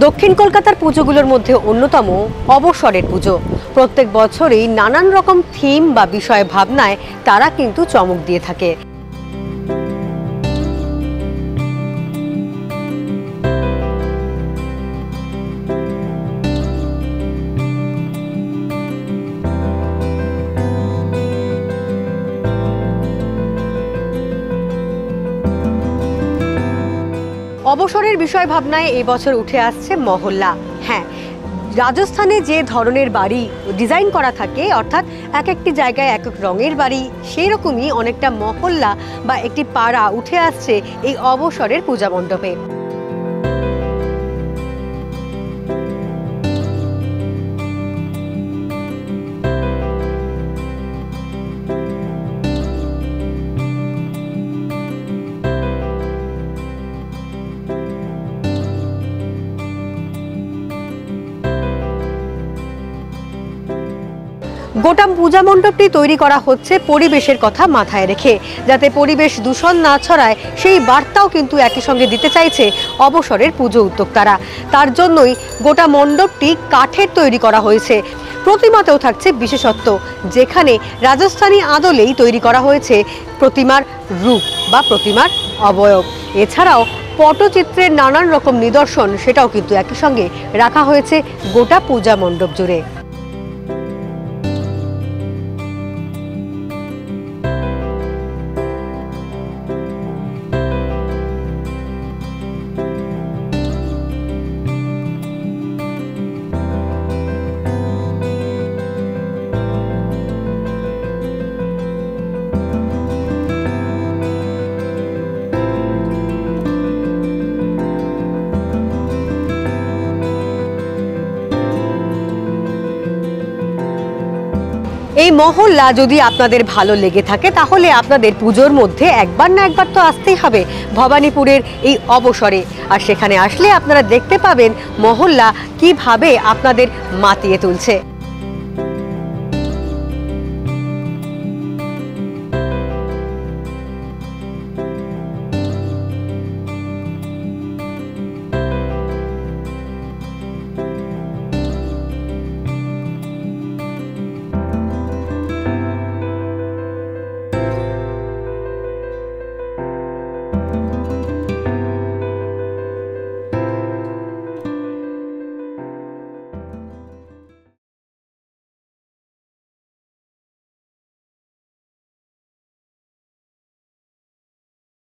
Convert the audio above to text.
দক্ষিণ কলকাতার পুজোগুলোর মধ্যে অন্যতম অবসরের পুজো। প্রত্যেক বছরই নানান রকম থিম বা বিষয় ভাবনায় তারা কিন্তু চমক দিয়ে থাকে। অবসরের বিষয় ভাবনায় এই বছর উঠে আসছে মহল্লা। হ্যাঁ, রাজস্থানে যে ধরনের বাড়ি ডিজাইন করা থাকে, অর্থাৎ এক একটি জায়গায় এক এক রঙের বাড়ি, সেই রকমই অনেকটা মহল্লা বা একটি পাড়া উঠে আসছে এই অবসরের পূজা মণ্ডপে। গোটা পূজা মণ্ডপটি তৈরি করা হচ্ছে পরিবেশের কথা মাথায় রেখে, যাতে পরিবেশ দূষণ না ছড়ায় সেই বার্তাও কিন্তু একই সঙ্গে দিতে চাইছে অবসরের পুজো উদ্যোক্তারা। তার জন্যই গোটা মণ্ডপটি কাঠের তৈরি করা হয়েছে। প্রতিমাতেও থাকছে বিশেষত্ব, যেখানে রাজস্থানী আদলেই তৈরি করা হয়েছে প্রতিমার রূপ বা প্রতিমার অবয়ব। এছাড়াও পটচিত্রের নানান রকম নিদর্শন, সেটাও কিন্তু একই সঙ্গে রাখা হয়েছে গোটা পূজা মণ্ডপ জুড়ে। এই মহল্লা যদি আপনাদের ভালো লেগে থাকে, তাহলে আপনাদের পুজোর মধ্যে একবার না একবার তো আসতেই হবে ভবানীপুরের এই অবসরে। আর সেখানে আসলে আপনারা দেখতে পাবেন মহল্লা কিভাবে আপনাদের মাতিয়ে তুলছে।